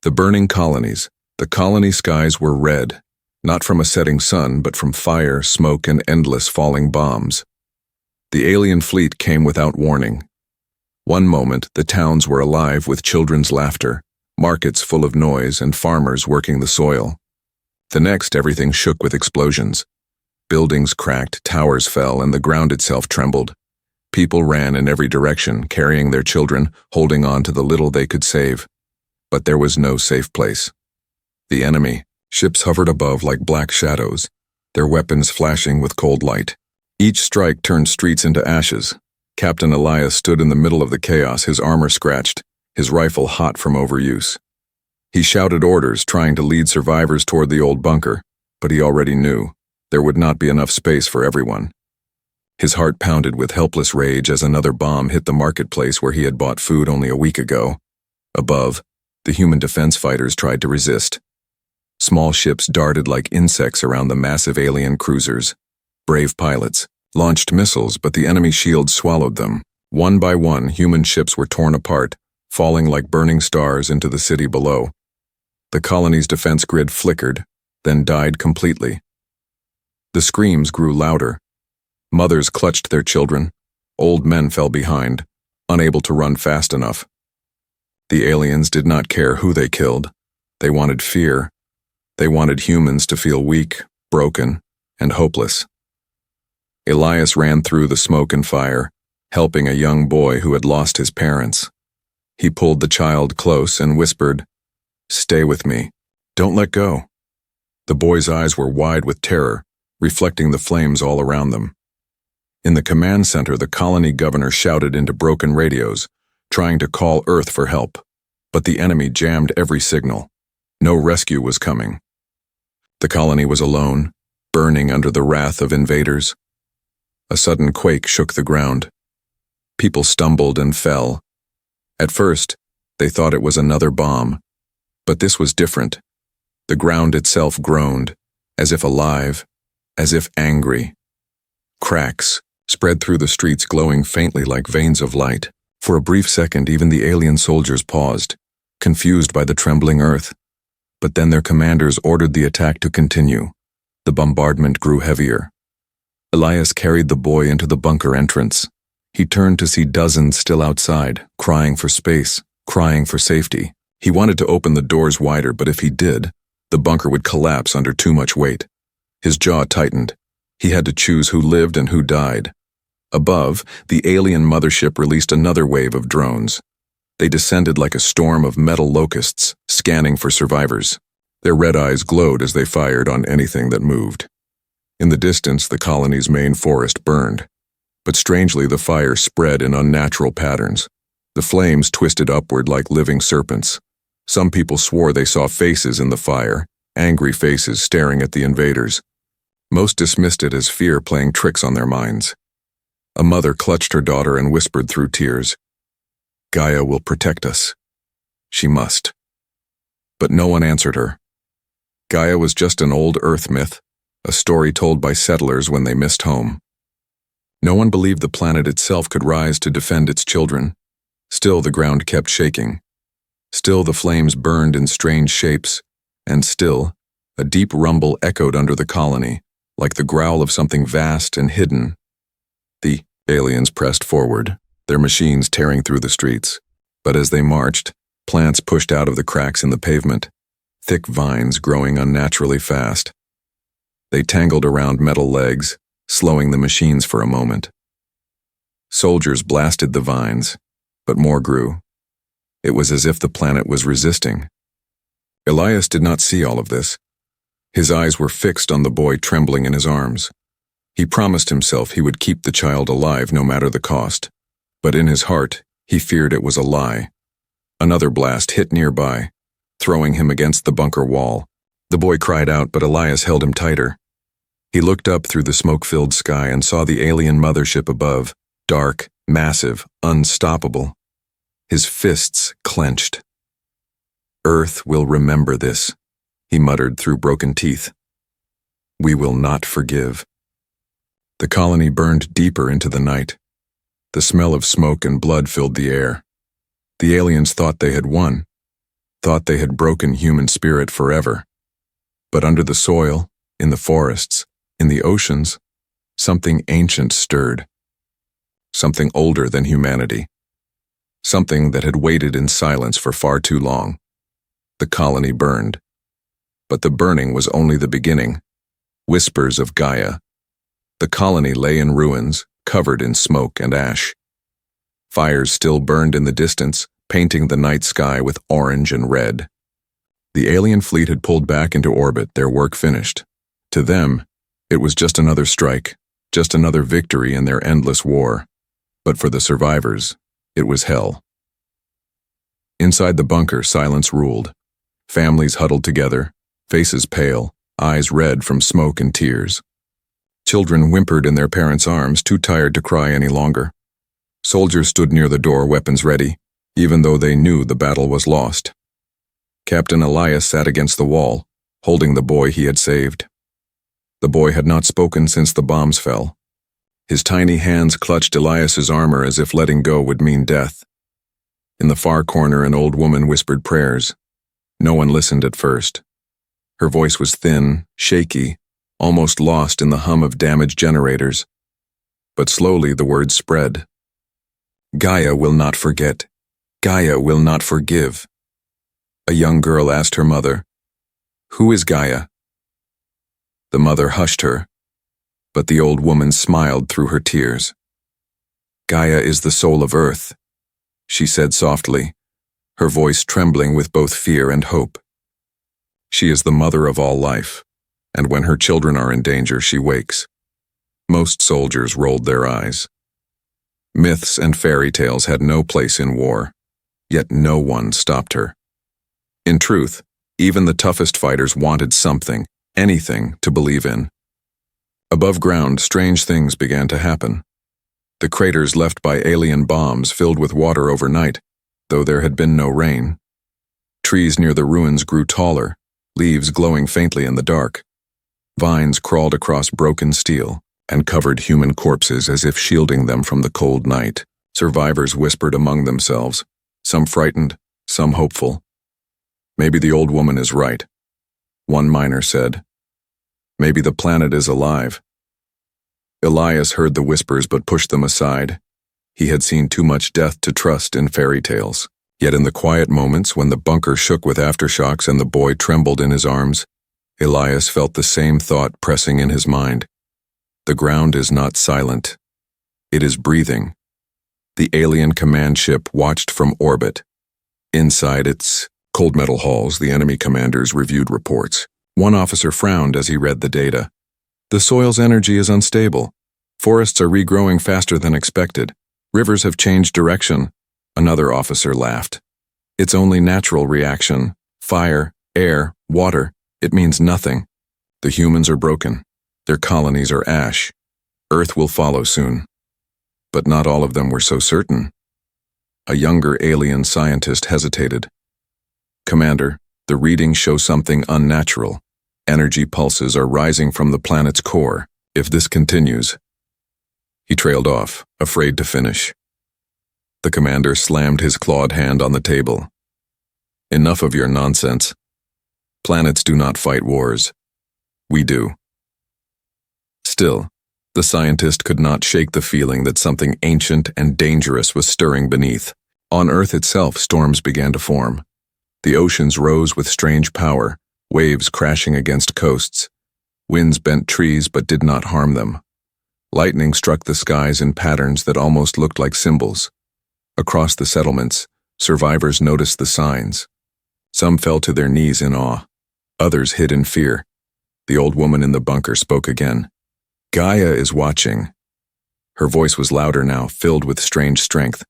The burning colonies. The colony skies were red, not from a setting sun, but from fire, smoke, and endless falling bombs. The alien fleet came without warning. One moment, the towns were alive with children's laughter, markets full of noise, and farmers working the soil. The next, everything shook with explosions. Buildings cracked, towers fell, and the ground itself trembled. People ran in every direction, carrying their children, holding on to the little they could save. But there was no safe place. The enemy. Ships hovered above like black shadows, their weapons flashing with cold light. Each strike turned streets into ashes. Captain Elias stood in the middle of the chaos, his armor scratched, his rifle hot from overuse. He shouted orders, trying to lead survivors toward the old bunker, but he already knew there would not be enough space for everyone. His heart pounded with helpless rage as another bomb hit the marketplace where he had bought food only a week ago. Above, the human defense fighters tried to resist. Small ships darted like insects around the massive alien cruisers. Brave pilots launched missiles, but the enemy shields swallowed them. One by one, human ships were torn apart, falling like burning stars into the city below. The colony's defense grid flickered, then died completely. The screams grew louder. Mothers clutched their children. Old men fell behind, unable to run fast enough. The aliens did not care who they killed. They wanted fear. They wanted humans to feel weak, broken, and hopeless. Elias ran through the smoke and fire, helping a young boy who had lost his parents. He pulled the child close and whispered, "Stay with me. Don't let go." The boy's eyes were wide with terror, reflecting the flames all around them. In the command center, the colony governor shouted into broken radios, trying to call Earth for help, but the enemy jammed every signal. No rescue was coming. The colony was alone, burning under the wrath of invaders. A sudden quake shook the ground. People stumbled and fell. At first, they thought it was another bomb, but this was different. The ground itself groaned, as if alive, as if angry. Cracks spread through the streets, glowing faintly like veins of light. For a brief second, even the alien soldiers paused, confused by the trembling earth. But then their commanders ordered the attack to continue. The bombardment grew heavier. Elias carried the boy into the bunker entrance. He turned to see dozens still outside, crying for space, crying for safety. He wanted to open the doors wider, but if he did, the bunker would collapse under too much weight. His jaw tightened. He had to choose who lived and who died. Above, the alien mothership released another wave of drones. They descended like a storm of metal locusts, scanning for survivors. Their red eyes glowed as they fired on anything that moved. In the distance, the colony's main forest burned. But strangely, the fire spread in unnatural patterns. The flames twisted upward like living serpents. Some people swore they saw faces in the fire, angry faces staring at the invaders. Most dismissed it as fear playing tricks on their minds. A mother clutched her daughter and whispered through tears, "Gaia will protect us. She must." But no one answered her. Gaia was just an old Earth myth, a story told by settlers when they missed home. No one believed the planet itself could rise to defend its children. Still the ground kept shaking. Still the flames burned in strange shapes, and still a deep rumble echoed under the colony, like the growl of something vast and hidden. The aliens pressed forward, their machines tearing through the streets. But as they marched, plants pushed out of the cracks in the pavement, thick vines growing unnaturally fast. They tangled around metal legs, slowing the machines for a moment. Soldiers blasted the vines, but more grew. It was as if the planet was resisting. Elias did not see all of this. His eyes were fixed on the boy trembling in his arms. He promised himself he would keep the child alive no matter the cost. But in his heart, he feared it was a lie. Another blast hit nearby, throwing him against the bunker wall. The boy cried out, but Elias held him tighter. He looked up through the smoke-filled sky and saw the alien mothership above, dark, massive, unstoppable. His fists clenched. "Earth will remember this," he muttered through broken teeth. "We will not forgive." The colony burned deeper into the night. The smell of smoke and blood filled the air. The aliens thought they had won. thought they had broken human spirit forever. But under the soil, in the forests, in the oceans, something ancient stirred. Something older than humanity. Something that had waited in silence for far too long. The colony burned. But the burning was only the beginning. Whispers of Gaia. The colony lay in ruins, covered in smoke and ash. Fires still burned in the distance, painting the night sky with orange and red. The alien fleet had pulled back into orbit, their work finished. To them, it was just another strike, just another victory in their endless war. But for the survivors, it was hell. Inside the bunker, silence ruled. Families huddled together, faces pale, eyes red from smoke and tears. Children whimpered in their parents' arms, too tired to cry any longer. Soldiers stood near the door, weapons ready, even though they knew the battle was lost. Captain Elias sat against the wall, holding the boy he had saved. The boy had not spoken since the bombs fell. His tiny hands clutched Elias's armor as if letting go would mean death. In the far corner, an old woman whispered prayers. No one listened at first. Her voice was thin, shaky, almost lost in the hum of damaged generators. But slowly the words spread. Gaia will not forget. Gaia will not forgive. A young girl asked her mother, "Who is Gaia?" The mother hushed her, but the old woman smiled through her tears. Gaia is the soul of Earth, she said softly, her voice trembling with both fear and hope. She is the mother of all life, and when her children are in danger, she wakes. Most soldiers rolled their eyes. Myths and fairy tales had no place in war, yet no one stopped her. In truth, even the toughest fighters wanted something, anything, to believe in. Above ground, strange things began to happen. The craters left by alien bombs filled with water overnight, though there had been no rain. Trees near the ruins grew taller, leaves glowing faintly in the dark. Vines crawled across broken steel and covered human corpses as if shielding them from the cold night. Survivors whispered among themselves, some frightened, some hopeful. Maybe the old woman is right, one miner said. Maybe the planet is alive. Elias heard the whispers but pushed them aside. He had seen too much death to trust in fairy tales. Yet in the quiet moments when the bunker shook with aftershocks and the boy trembled in his arms, Elias felt the same thought pressing in his mind. The ground is not silent. It is breathing. The alien command ship watched from orbit. Inside its cold metal halls, the enemy commanders reviewed reports. One officer frowned as he read the data. The soil's energy is unstable. Forests are regrowing faster than expected. Rivers have changed direction. Another officer laughed. It's only natural reaction. Fire, air, water. It means nothing. The humans are broken. Their colonies are ash. Earth will follow soon. But not all of them were so certain. A younger alien scientist hesitated. Commander, the readings show something unnatural. Energy pulses are rising from the planet's core. If this continues... He trailed off, afraid to finish. The commander slammed his clawed hand on the table. Enough of your nonsense. Planets do not fight wars. We do. Still, the scientist could not shake the feeling that something ancient and dangerous was stirring beneath. On Earth itself, storms began to form. The oceans rose with strange power, waves crashing against coasts. Winds bent trees but did not harm them. Lightning struck the skies in patterns that almost looked like symbols. Across the settlements, survivors noticed the signs. Some fell to their knees in awe. Others hid in fear. The old woman in the bunker spoke again. Gaia is watching. Her voice was louder now, filled with strange strength.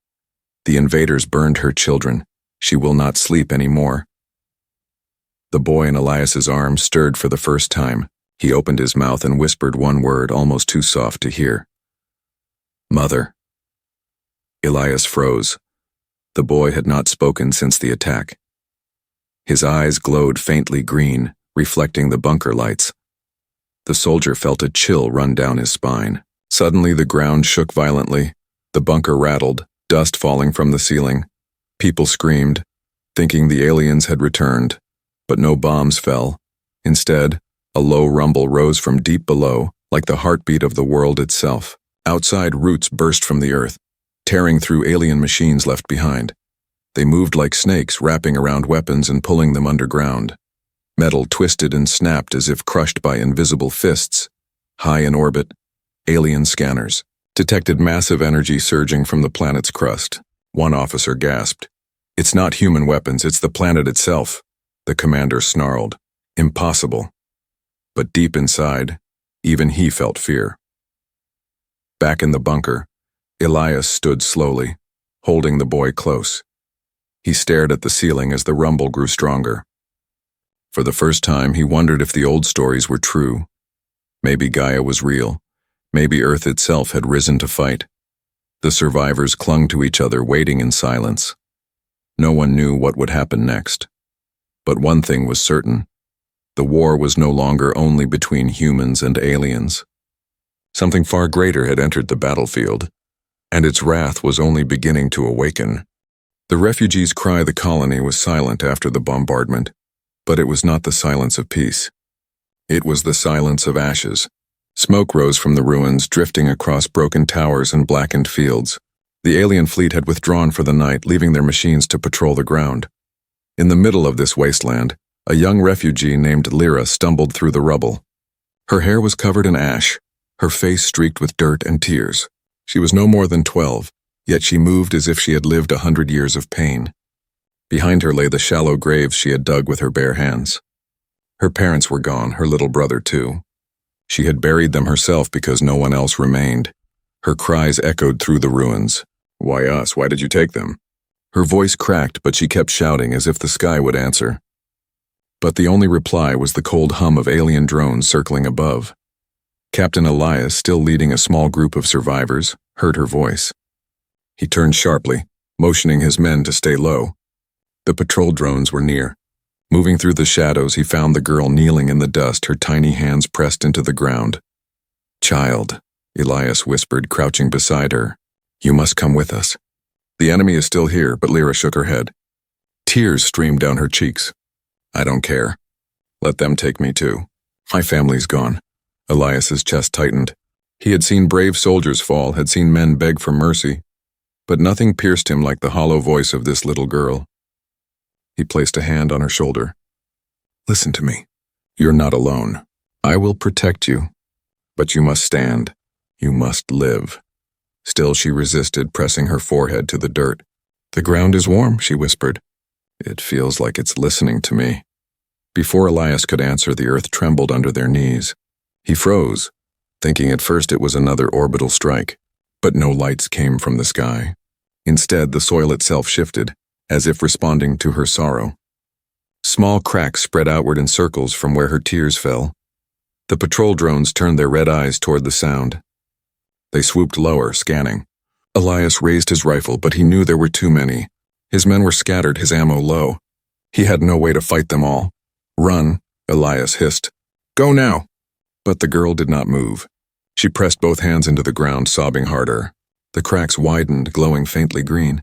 The invaders burned her children. She will not sleep anymore. The boy in Elias's arms stirred for the first time. He opened his mouth and whispered one word almost too soft to hear. Mother. Elias froze. The boy had not spoken since the attack. His eyes glowed faintly green, reflecting the bunker lights. The soldier felt a chill run down his spine. Suddenly the ground shook violently. The bunker rattled, dust falling from the ceiling. People screamed. thinking the aliens had returned, but no bombs fell. Instead, a low rumble rose from deep below, like the heartbeat of the world itself. Outside, roots burst from the earth, tearing through alien machines left behind. They moved like snakes, wrapping around weapons and pulling them underground. Metal twisted and snapped as if crushed by invisible fists. High in orbit, alien scanners detected massive energy surging from the planet's crust. One officer gasped. "It's not human weapons, it's the planet itself," the commander snarled. "Impossible." But deep inside, even he felt fear. Back in the bunker, Elias stood slowly, holding the boy close. He stared at the ceiling as the rumble grew stronger. For the first time, he wondered if the old stories were true. Maybe Gaia was real. Maybe Earth itself had risen to fight. The survivors clung to each other, waiting in silence. No one knew what would happen next. But one thing was certain. The war was no longer only between humans and aliens. Something far greater had entered the battlefield, and its wrath was only beginning to awaken. The refugees' cry, "The colony," was silent after the bombardment, but it was not the silence of peace. It was the silence of ashes. Smoke rose from the ruins, drifting across broken towers and blackened fields. The alien fleet had withdrawn for the night, leaving their machines to patrol the ground. In the middle of this wasteland, a young refugee named Lyra stumbled through the rubble. Her hair was covered in ash, her face streaked with dirt and tears. She was no more than 12, yet she moved as if she had lived 100 years of pain. Behind her lay the shallow graves she had dug with her bare hands. Her parents were gone, her little brother too. She had buried them herself because no one else remained. Her cries echoed through the ruins. "Why us? Why did you take them?" Her voice cracked, but she kept shouting as if the sky would answer. But the only reply was the cold hum of alien drones circling above. Captain Elias, still leading a small group of survivors, heard her voice. He turned sharply, motioning his men to stay low. The patrol drones were near. Moving through the shadows, he found the girl kneeling in the dust, her tiny hands pressed into the ground. "Child," Elias whispered, crouching beside her, "you must come with us." "The enemy is still here," but Lyra shook her head. Tears streamed down her cheeks. "I don't care. Let them take me too. My family's gone." Elias's chest tightened. He had seen brave soldiers fall, had seen men beg for mercy, but nothing pierced him like the hollow voice of this little girl. He placed a hand on her shoulder. "Listen to me. You're not alone. I will protect you. But you must stand. You must live." Still she resisted, pressing her forehead to the dirt. "The ground is warm," she whispered. "It feels like it's listening to me." Before Elias could answer, the earth trembled under their knees. He froze, thinking at first it was another orbital strike, but no lights came from the sky. Instead, the soil itself shifted, as if responding to her sorrow. Small cracks spread outward in circles from where her tears fell. The patrol drones turned their red eyes toward the sound. They swooped lower, scanning. Elias raised his rifle, but he knew there were too many. His men were scattered, his ammo low. He had no way to fight them all. "Run," Elias hissed. "Go now." But the girl did not move. She pressed both hands into the ground, sobbing harder. The cracks widened, glowing faintly green.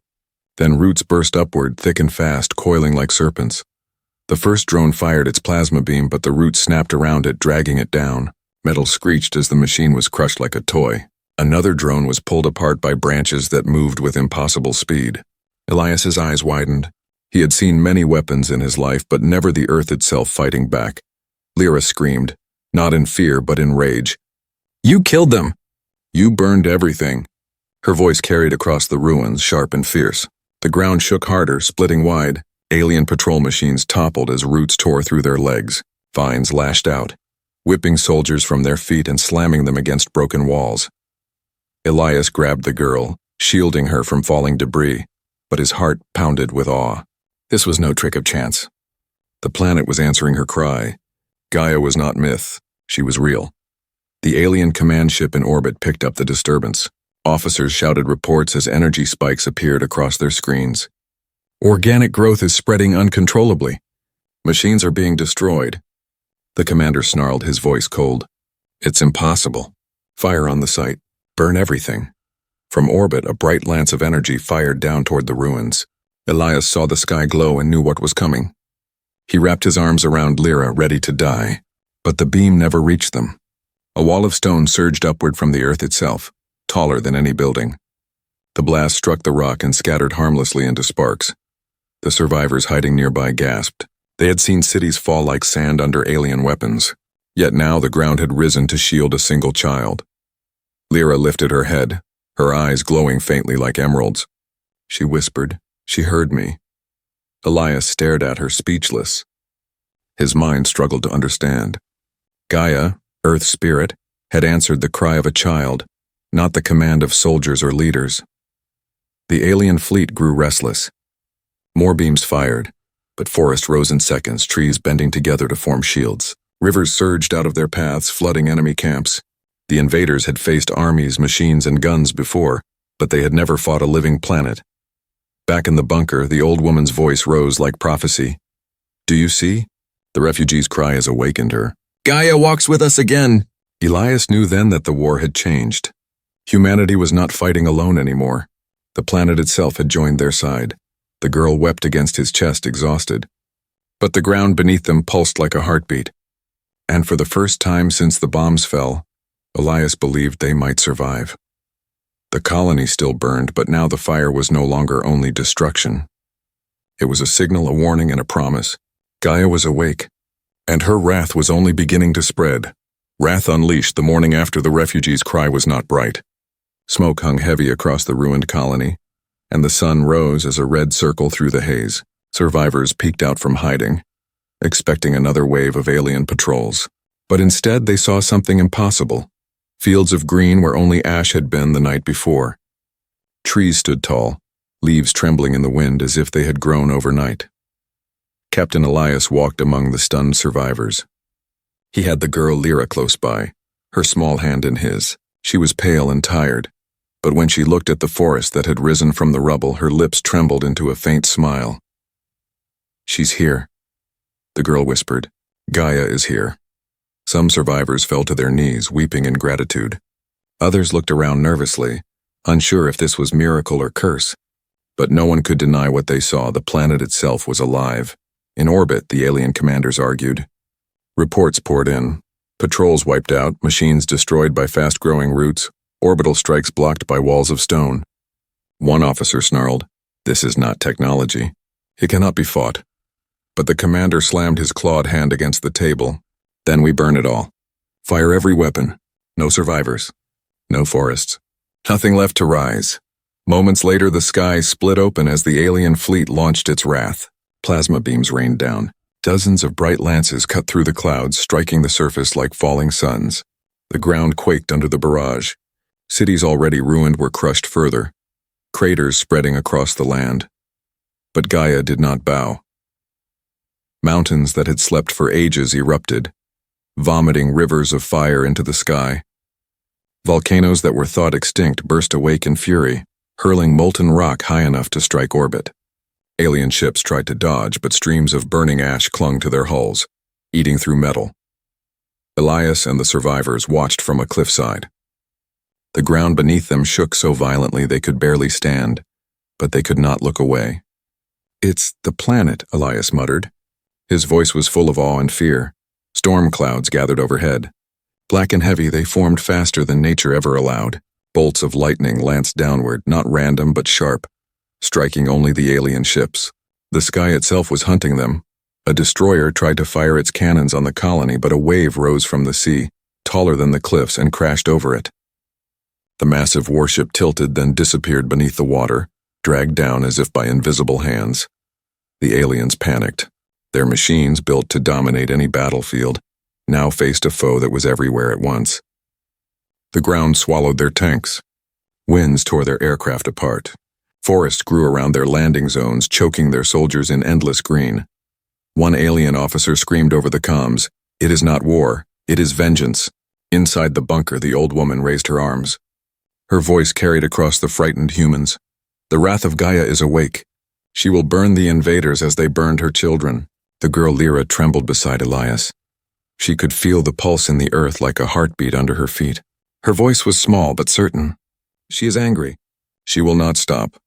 Then roots burst upward, thick and fast, coiling like serpents. The first drone fired its plasma beam, but the roots snapped around it, dragging it down. Metal screeched as the machine was crushed like a toy. Another drone was pulled apart by branches that moved with impossible speed. Elias's eyes widened. He had seen many weapons in his life, but never the earth itself fighting back. Lyra screamed, not in fear, but in rage. "You killed them!" "You burned everything." Her voice carried across the ruins, sharp and fierce. The ground shook harder, splitting wide. Alien patrol machines toppled as roots tore through their legs. Vines lashed out, whipping soldiers from their feet and slamming them against broken walls. Elias grabbed the girl, shielding her from falling debris, but his heart pounded with awe. This was no trick of chance. The planet was answering her cry. Gaia was not myth, she was real. The alien command ship in orbit picked up the disturbance. Officers shouted reports as energy spikes appeared across their screens. "Organic growth is spreading uncontrollably. Machines are being destroyed." The commander snarled, his voice cold. "It's impossible. Fire on the site. Burn everything." From orbit, a bright lance of energy fired down toward the ruins. Elias saw the sky glow and knew what was coming. He wrapped his arms around Lyra, ready to die, but the beam never reached them. A wall of stone surged upward from the earth itself, taller than any building. The blast struck the rock and scattered harmlessly into sparks. The survivors hiding nearby gasped. They had seen cities fall like sand under alien weapons, yet now the ground had risen to shield a single child. Lyra lifted her head, her eyes glowing faintly like emeralds. She whispered, "She heard me." Elias stared at her, speechless. His mind struggled to understand. Gaia, Earth Spirit, had answered the cry of a child, not the command of soldiers or leaders. The alien fleet grew restless. More beams fired, but forest rose in seconds, trees bending together to form shields. Rivers surged out of their paths, flooding enemy camps. The invaders had faced armies, machines, and guns before, but they had never fought a living planet. Back in the bunker, the old woman's voice rose like prophecy. "Do you see?" The refugee's cry has awakened her. "Gaia walks with us again!" Elias knew then that the war had changed. Humanity was not fighting alone anymore. The planet itself had joined their side. The girl wept against his chest, exhausted. But the ground beneath them pulsed like a heartbeat. And for the first time since the bombs fell, Elias believed they might survive. The colony still burned, but now the fire was no longer only destruction. It was a signal, a warning, and a promise. Gaia was awake, and her wrath was only beginning to spread. Wrath unleashed the morning after the refugees' cry was not bright. Smoke hung heavy across the ruined colony, and the sun rose as a red circle through the haze. Survivors peeked out from hiding, expecting another wave of alien patrols. But instead they saw something impossible. Fields of green where only ash had been the night before. Trees stood tall, leaves trembling in the wind as if they had grown overnight. Captain Elias walked among the stunned survivors. He had the girl Lyra close by, her small hand in his. She was pale and tired, but when she looked at the forest that had risen from the rubble, her lips trembled into a faint smile. "She's here," the girl whispered. "Gaia is here." Some survivors fell to their knees, weeping in gratitude. Others looked around nervously, unsure if this was miracle or curse. But no one could deny what they saw. The planet itself was alive. In orbit, the alien commanders argued. Reports poured in. Patrols wiped out, machines destroyed by fast-growing roots, orbital strikes blocked by walls of stone. One officer snarled, "This is not technology. It cannot be fought." But the commander slammed his clawed hand against the table. "Then we burn it all. Fire every weapon. No survivors. No forests. Nothing left to rise." Moments later, the sky split open as the alien fleet launched its wrath. Plasma beams rained down. Dozens of bright lances cut through the clouds, striking the surface like falling suns. The ground quaked under the barrage. Cities already ruined were crushed further, craters spreading across the land. But Gaia did not bow. Mountains that had slept for ages erupted, vomiting rivers of fire into the sky. Volcanoes that were thought extinct burst awake in fury, hurling molten rock high enough to strike orbit. Alien ships tried to dodge, but streams of burning ash clung to their hulls, eating through metal. Elias and the survivors watched from a cliffside. The ground beneath them shook so violently they could barely stand, but they could not look away. "It's the planet," Elias muttered. His voice was full of awe and fear. Storm clouds gathered overhead. Black and heavy, they formed faster than nature ever allowed. Bolts of lightning lanced downward, not random but sharp, striking only the alien ships. The sky itself was hunting them. A destroyer tried to fire its cannons on the colony, but a wave rose from the sea, taller than the cliffs, and crashed over it. The massive warship tilted, then disappeared beneath the water, dragged down as if by invisible hands. The aliens panicked. Their machines, built to dominate any battlefield, now faced a foe that was everywhere at once. The ground swallowed their tanks. Winds tore their aircraft apart. Forest grew around their landing zones, choking their soldiers in endless green. One alien officer screamed over the comms, "It is not war, it is vengeance." Inside the bunker, the old woman raised her arms. Her voice carried across the frightened humans. "The wrath of Gaia is awake. She will burn the invaders as they burned her children." The girl Lyra trembled beside Elias. She could feel the pulse in the earth like a heartbeat under her feet. Her voice was small but certain. "She is angry. She will not stop.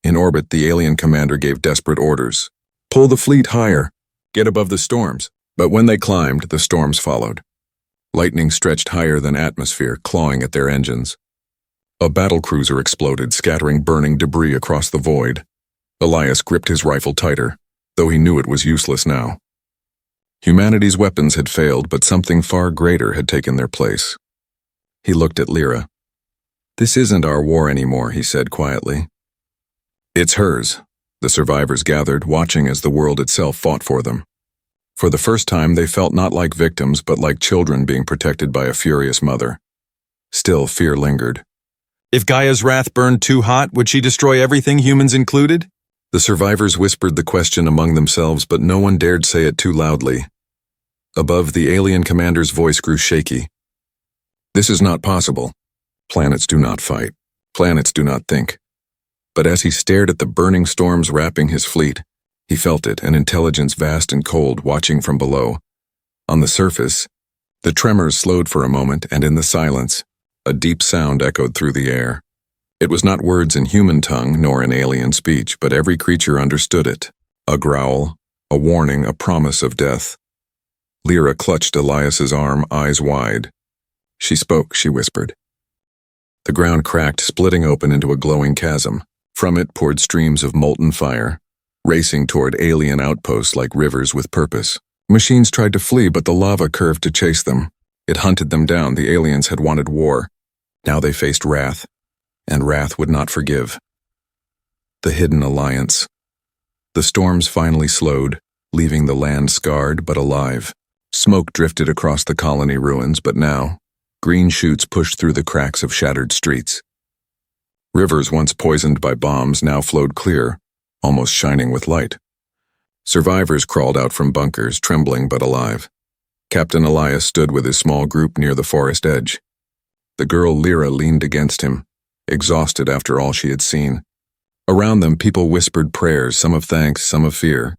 In orbit, the alien commander gave desperate orders. Pull the fleet higher. Get above the storms. But when they climbed, the storms followed. Lightning stretched higher than atmosphere, clawing at their engines. A battlecruiser exploded, scattering burning debris across the void. Elias gripped his rifle tighter, though he knew it was useless now. Humanity's weapons had failed, but something far greater had taken their place. He looked at Lyra. "This isn't our war anymore," he said quietly. "It's hers." The survivors gathered, watching as the world itself fought for them. For the first time, they felt not like victims, but like children being protected by a furious mother. Still, fear lingered. If Gaia's wrath burned too hot, would she destroy everything, humans included? The survivors whispered the question among themselves, but no one dared say it too loudly. Above, the alien commander's voice grew shaky. "This is not possible. Planets do not fight. Planets do not think." But as he stared at the burning storms wrapping his fleet, he felt it, an intelligence vast and cold watching from below. On the surface, the tremors slowed for a moment, and in the silence, a deep sound echoed through the air. It was not words in human tongue, nor in alien speech, but every creature understood it. A growl, a warning, a promise of death. Lyra clutched Elias's arm, eyes wide. "She spoke," she whispered. The ground cracked, splitting open into a glowing chasm. From it poured streams of molten fire, racing toward alien outposts like rivers with purpose. Machines tried to flee, but the lava curved to chase them. It hunted them down. The aliens had wanted war. Now they faced wrath, and wrath would not forgive. The Hidden Alliance. The storms finally slowed, leaving the land scarred but alive. Smoke drifted across the colony ruins, but now, green shoots pushed through the cracks of shattered streets. Rivers once poisoned by bombs now flowed clear, almost shining with light. Survivors crawled out from bunkers, trembling but alive. Captain Elias stood with his small group near the forest edge. The girl Lyra leaned against him, exhausted after all she had seen. Around them, people whispered prayers, some of thanks, some of fear.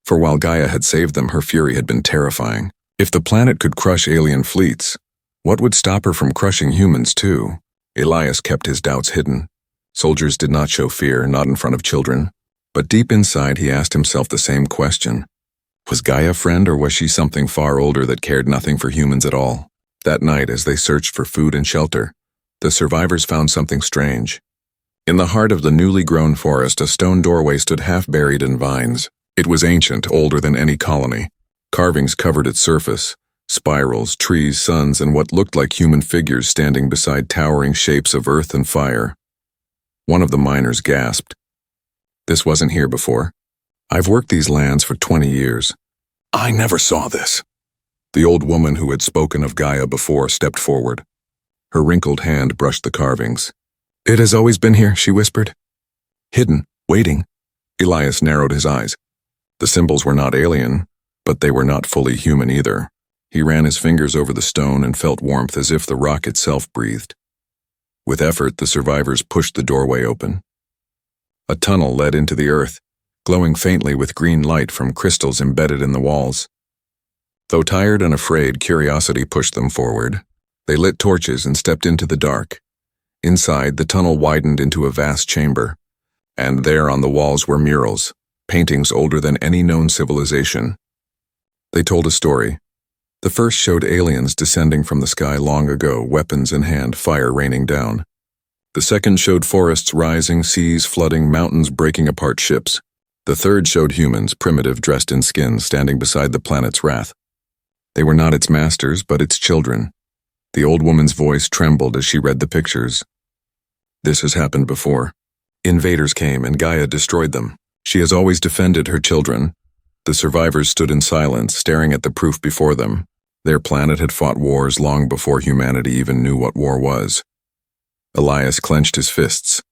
For while Gaia had saved them, her fury had been terrifying. If the planet could crush alien fleets, what would stop her from crushing humans too? Elias kept his doubts hidden. Soldiers did not show fear, not in front of children. But deep inside, he asked himself the same question. Was Gaia a friend, or was she something far older that cared nothing for humans at all? That night, as they searched for food and shelter, the survivors found something strange. In the heart of the newly grown forest, a stone doorway stood half buried in vines. It was ancient, older than any colony. Carvings covered its surface, spirals, trees, suns, and what looked like human figures standing beside towering shapes of earth and fire. One of the miners gasped. "This wasn't here before. I've worked these lands for 20 years. I never saw this." The old woman who had spoken of Gaia before stepped forward. Her wrinkled hand brushed the carvings. "It has always been here," she whispered. "Hidden, waiting." Elias narrowed his eyes. The symbols were not alien, but they were not fully human either. He ran his fingers over the stone and felt warmth as if the rock itself breathed. With effort, the survivors pushed the doorway open. A tunnel led into the earth, glowing faintly with green light from crystals embedded in the walls. Though tired and afraid, curiosity pushed them forward. They lit torches and stepped into the dark. Inside, the tunnel widened into a vast chamber, and there on the walls were murals, paintings older than any known civilization. They told a story. The first showed aliens descending from the sky long ago, weapons in hand, fire raining down. The second showed forests rising, seas flooding, mountains breaking apart ships. The third showed humans, primitive, dressed in skins, standing beside the planet's wrath. They were not its masters, but its children. The old woman's voice trembled as she read the pictures. "This has happened before. Invaders came and Gaia destroyed them. She has always defended her children." The survivors stood in silence, staring at the proof before them. Their planet had fought wars long before humanity even knew what war was. Elias clenched his fists.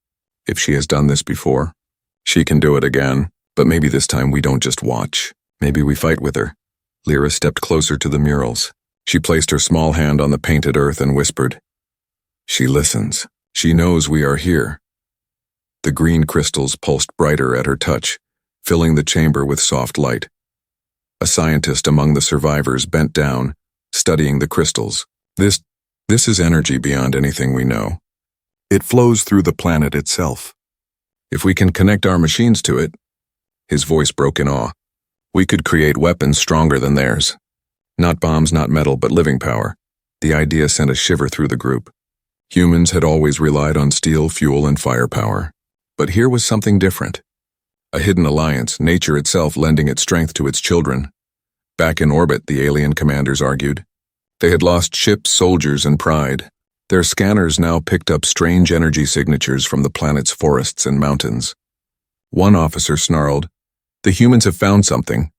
"If she has done this before, she can do it again. But maybe this time we don't just watch. Maybe we fight with her." Lyra stepped closer to the murals. She placed her small hand on the painted earth and whispered, "She listens. She knows we are here." The green crystals pulsed brighter at her touch, filling the chamber with soft light. A scientist among the survivors bent down, studying the crystals. This is energy beyond anything we know. It flows through the planet itself. If we can connect our machines to it, his voice broke in awe, we could create weapons stronger than theirs. Not bombs, not metal, but living power. The idea sent a shiver through the group. Humans had always relied on steel, fuel, and firepower. But here was something different. A hidden alliance, nature itself lending its strength to its children. Back in orbit, the alien commanders argued. They had lost ships, soldiers, and pride. Their scanners now picked up strange energy signatures from the planet's forests and mountains. One officer snarled, "The humans have found something.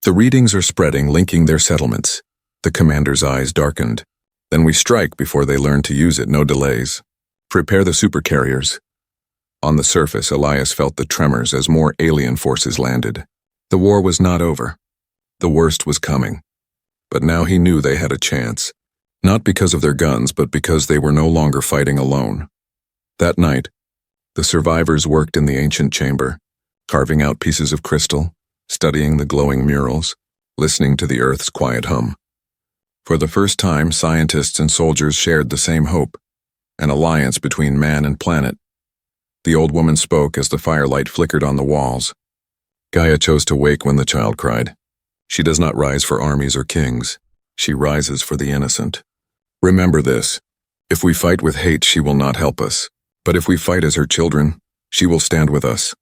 The readings are spreading, linking their settlements." The commander's eyes darkened. "Then we strike before they learn to use it, no delays. Prepare the supercarriers." On the surface, Elias felt the tremors as more alien forces landed. The war was not over. The worst was coming. But now he knew they had a chance. Not because of their guns, but because they were no longer fighting alone. That night, the survivors worked in the ancient chamber, carving out pieces of crystal, studying the glowing murals, listening to the Earth's quiet hum. For the first time, scientists and soldiers shared the same hope, an alliance between man and planet. The old woman spoke as the firelight flickered on the walls. Gaia chose to wake when the child cried. She does not rise for armies or kings. She rises for the innocent. Remember this. If we fight with hate, she will not help us. But if we fight as her children, she will stand with us.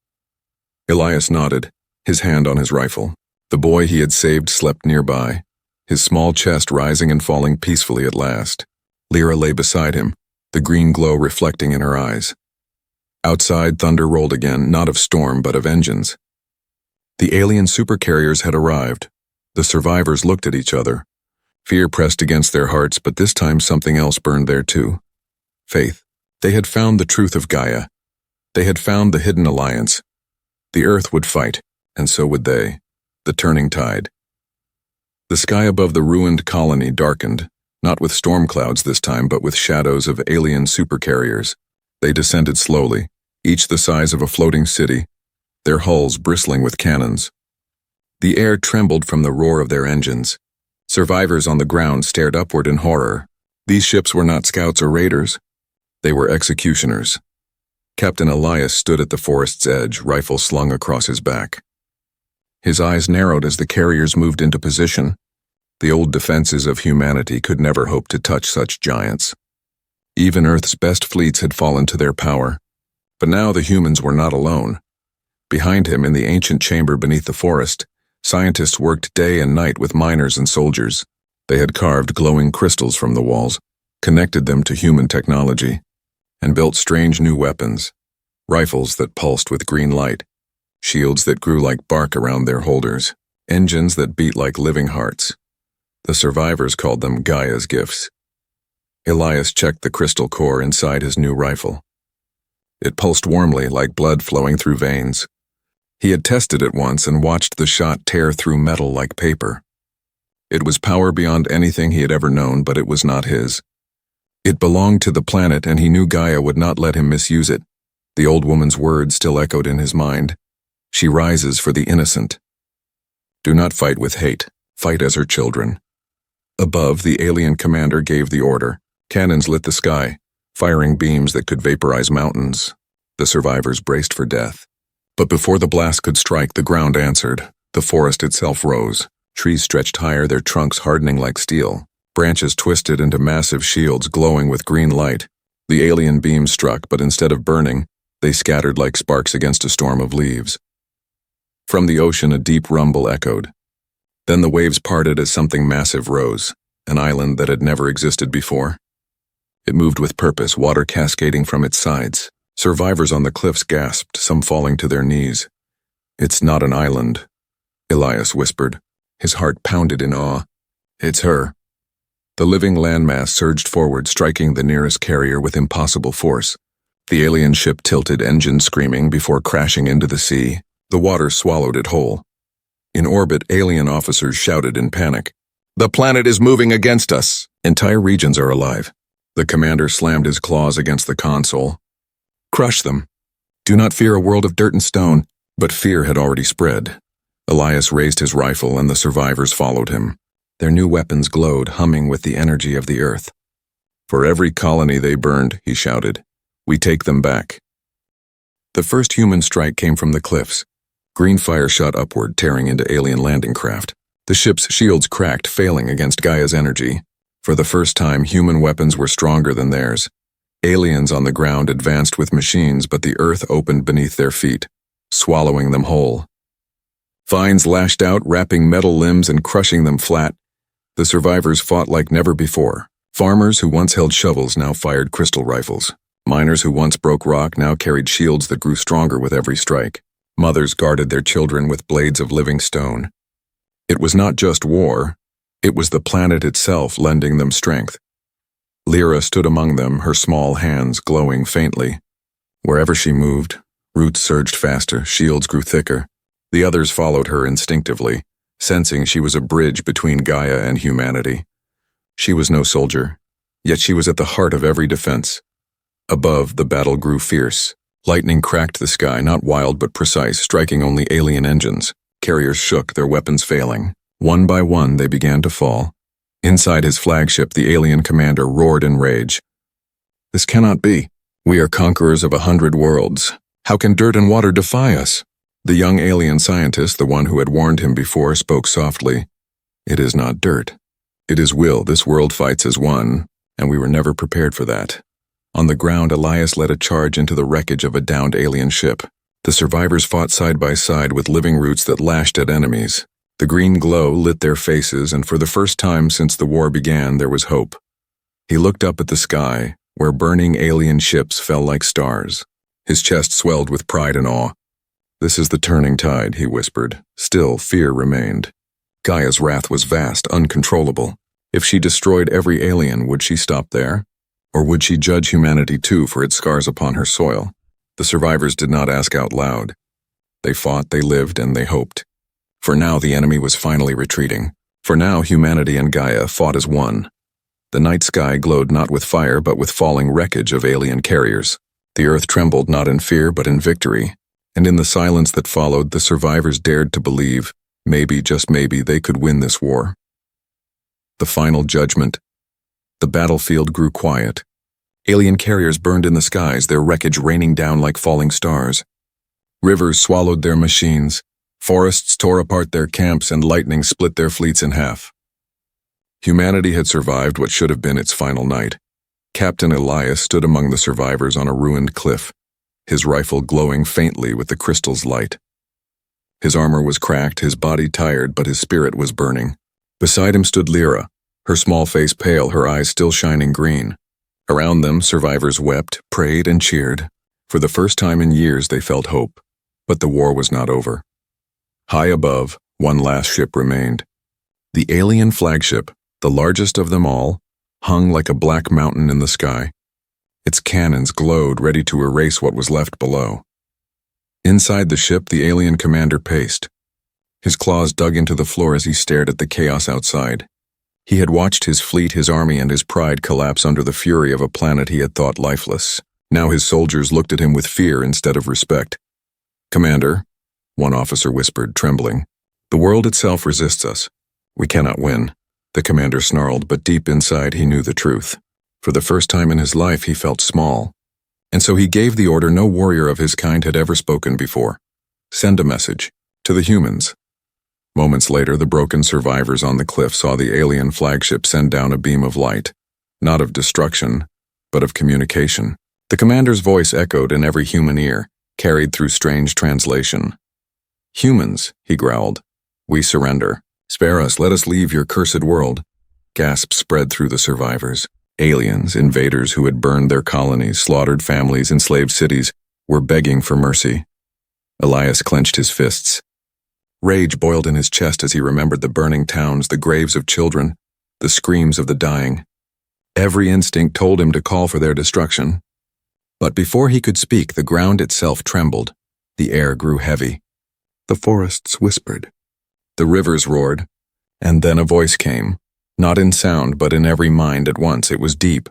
Elias nodded, his hand on his rifle. The boy he had saved slept nearby, his small chest rising and falling peacefully at last. Lyra lay beside him, the green glow reflecting in her eyes. Outside, thunder rolled again, not of storm but of engines. The alien supercarriers had arrived. The survivors looked at each other. Fear pressed against their hearts, but this time something else burned there too. Faith. They had found the truth of Gaia. They had found the hidden alliance. The Earth would fight, and so would they. The turning tide. The sky above the ruined colony darkened, not with storm clouds this time, but with shadows of alien supercarriers. They descended slowly, each the size of a floating city, their hulls bristling with cannons. The air trembled from the roar of their engines. Survivors on the ground stared upward in horror. These ships were not scouts or raiders. They were executioners. Captain Elias stood at the forest's edge, rifle slung across his back. His eyes narrowed as the carriers moved into position. The old defenses of humanity could never hope to touch such giants. Even Earth's best fleets had fallen to their power. But now the humans were not alone. Behind him, in the ancient chamber beneath the forest, scientists worked day and night with miners and soldiers. They had carved glowing crystals from the walls, connected them to human technology, and built strange new weapons, rifles that pulsed with green light, shields that grew like bark around their holders, engines that beat like living hearts. The survivors called them Gaia's gifts. Elias checked the crystal core inside his new rifle. It pulsed warmly like blood flowing through veins. He had tested it once and watched the shot tear through metal like paper. It was power beyond anything he had ever known, but it was not his. It belonged to the planet, and he knew Gaia would not let him misuse it. The old woman's words still echoed in his mind. She rises for the innocent. Do not fight with hate. Fight as her children. Above, the alien commander gave the order. Cannons lit the sky, firing beams that could vaporize mountains. The survivors braced for death. But before the blast could strike, the ground answered. The forest itself rose. Trees stretched higher, their trunks hardening like steel. Branches twisted into massive shields glowing with green light. The alien beams struck, but instead of burning, they scattered like sparks against a storm of leaves. From the ocean, a deep rumble echoed. Then the waves parted as something massive rose, an island that had never existed before. It moved with purpose, water cascading from its sides. Survivors on the cliffs gasped, some falling to their knees. It's not an island, Elias whispered. His heart pounded in awe. It's her. The living landmass surged forward, striking the nearest carrier with impossible force. The alien ship tilted, engine screaming, before crashing into the sea. The water swallowed it whole. In orbit, alien officers shouted in panic. The planet is moving against us. Entire regions are alive. The commander slammed his claws against the console. Crush them. Do not fear a world of dirt and stone. But fear had already spread. Elias raised his rifle and the survivors followed him. Their new weapons glowed, humming with the energy of the earth. For every colony they burned, he shouted, we take them back. The first human strike came from the cliffs. Green fire shot upward, tearing into alien landing craft. The ship's shields cracked, failing against Gaia's energy. For the first time, human weapons were stronger than theirs. Aliens on the ground advanced with machines, but the earth opened beneath their feet, swallowing them whole. Vines lashed out, wrapping metal limbs and crushing them flat. The survivors fought like never before. Farmers who once held shovels now fired crystal rifles. Miners who once broke rock now carried shields that grew stronger with every strike. Mothers guarded their children with blades of living stone. It was not just war, it was the planet itself lending them strength. Lyra stood among them, her small hands glowing faintly. Wherever she moved, roots surged faster, shields grew thicker. The others followed her instinctively, sensing she was a bridge between Gaia and humanity. She was no soldier, yet she was at the heart of every defense. Above, the battle grew fierce. Lightning cracked the sky, not wild but precise, striking only alien engines. Carriers shook, their weapons failing. One by one, they began to fall. Inside his flagship, the alien commander roared in rage. "This cannot be. We are conquerors of 100 worlds. How can dirt and water defy us?" The young alien scientist, the one who had warned him before, spoke softly. "It is not dirt. It is will. This world fights as one, and we were never prepared for that." On the ground, Elias led a charge into the wreckage of a downed alien ship. The survivors fought side by side with living roots that lashed at enemies. The green glow lit their faces, and for the first time since the war began, there was hope. He looked up at the sky, where burning alien ships fell like stars. His chest swelled with pride and awe. "This is the turning tide," he whispered. Still, fear remained. Gaia's wrath was vast, uncontrollable. If she destroyed every alien, would she stop there? Or would she judge humanity too for its scars upon her soil? The survivors did not ask out loud. They fought, they lived, and they hoped. For now, the enemy was finally retreating. For now, humanity and Gaia fought as one. The night sky glowed not with fire, but with falling wreckage of alien carriers. The earth trembled not in fear, but in victory. And in the silence that followed, the survivors dared to believe, maybe, just maybe, they could win this war. The final judgment. The battlefield grew quiet. Alien carriers burned in the skies, their wreckage raining down like falling stars. Rivers swallowed their machines. Forests tore apart their camps, and lightning split their fleets in half. Humanity had survived what should have been its final night. Captain Elias stood among the survivors on a ruined cliff, his rifle glowing faintly with the crystal's light. His armor was cracked, his body tired, but his spirit was burning. Beside him stood Lyra, her small face pale, her eyes still shining green. Around them, survivors wept, prayed, and cheered. For the first time in years, they felt hope. But the war was not over. High above, one last ship remained. The alien flagship, the largest of them all, hung like a black mountain in the sky. Its cannons glowed, ready to erase what was left below. Inside the ship, the alien commander paced. His claws dug into the floor as he stared at the chaos outside. He had watched his fleet, his army, and his pride collapse under the fury of a planet he had thought lifeless. Now his soldiers looked at him with fear instead of respect. "Commander," one officer whispered, trembling, "the world itself resists us. We cannot win." The commander snarled, but deep inside he knew the truth. For the first time in his life he felt small. And so he gave the order no warrior of his kind had ever spoken before. "Send a message. To the humans." Moments later, the broken survivors on the cliff saw the alien flagship send down a beam of light, not of destruction, but of communication. The commander's voice echoed in every human ear, carried through strange translation. "Humans," he growled, "we surrender. Spare us, let us leave your cursed world." Gasps spread through the survivors. Aliens, invaders who had burned their colonies, slaughtered families, enslaved cities, were begging for mercy. Elias clenched his fists. Rage boiled in his chest as he remembered the burning towns, the graves of children, the screams of the dying. Every instinct told him to call for their destruction. But before he could speak, the ground itself trembled. The air grew heavy. The forests whispered. The rivers roared. And then a voice came, not in sound, but in every mind at once. It was deep.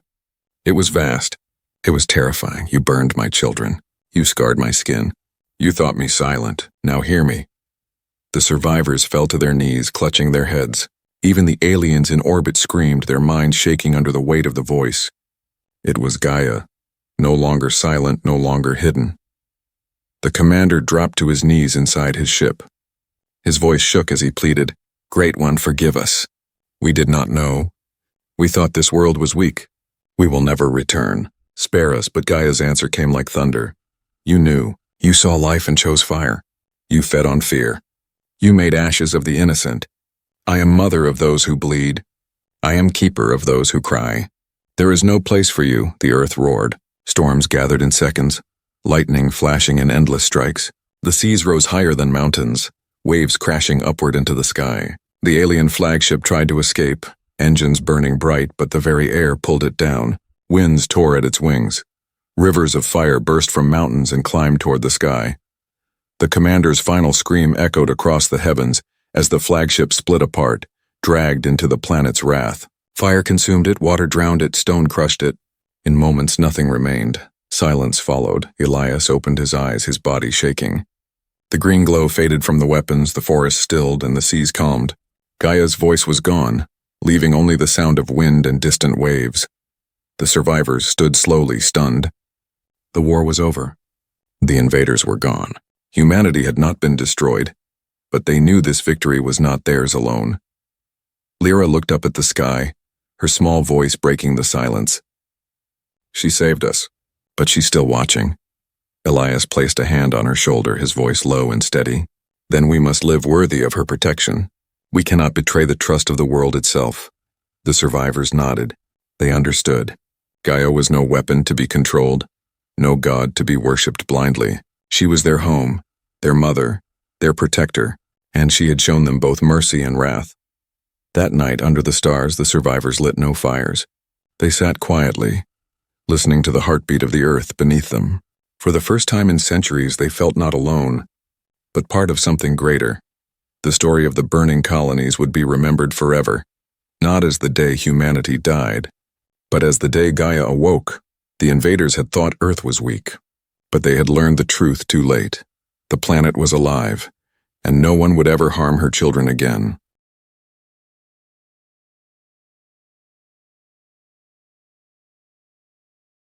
It was vast. It was terrifying. "You burned my children. You scarred my skin. You thought me silent. Now hear me." The survivors fell to their knees, clutching their heads. Even the aliens in orbit screamed, their minds shaking under the weight of the voice. It was Gaia, no longer silent, no longer hidden. The commander dropped to his knees inside his ship. His voice shook as he pleaded, "Great One, forgive us. We did not know. We thought this world was weak. We will never return. Spare us." But Gaia's answer came like thunder. "You knew. You saw life and chose fire. You fed on fear. You made ashes of the innocent. I am mother of those who bleed. I am keeper of those who cry. There is no place for you," the earth roared. Storms gathered in seconds, lightning flashing in endless strikes. The seas rose higher than mountains, waves crashing upward into the sky. The alien flagship tried to escape, engines burning bright, but the very air pulled it down. Winds tore at its wings. Rivers of fire burst from mountains and climbed toward the sky. The commander's final scream echoed across the heavens as the flagship split apart, dragged into the planet's wrath. Fire consumed it, water drowned it, stone crushed it. In moments, nothing remained. Silence followed. Elias opened his eyes, his body shaking. The green glow faded from the weapons, the forest stilled, and the seas calmed. Gaia's voice was gone, leaving only the sound of wind and distant waves. The survivors stood slowly, stunned. The war was over. The invaders were gone. Humanity had not been destroyed, but they knew this victory was not theirs alone. Lyra looked up at the sky, her small voice breaking the silence. "She saved us, but she's still watching." Elias placed a hand on her shoulder, his voice low and steady. "Then we must live worthy of her protection. We cannot betray the trust of the world itself." The survivors nodded. They understood. Gaia was no weapon to be controlled, no god to be worshipped blindly. She was their home, their mother, their protector, and she had shown them both mercy and wrath. That night, under the stars, the survivors lit no fires. They sat quietly, listening to the heartbeat of the earth beneath them. For the first time in centuries, they felt not alone, but part of something greater. The story of the burning colonies would be remembered forever, not as the day humanity died, but as the day Gaia awoke. The invaders had thought Earth was weak, but they had learned the truth too late. The planet was alive, and no one would ever harm her children again.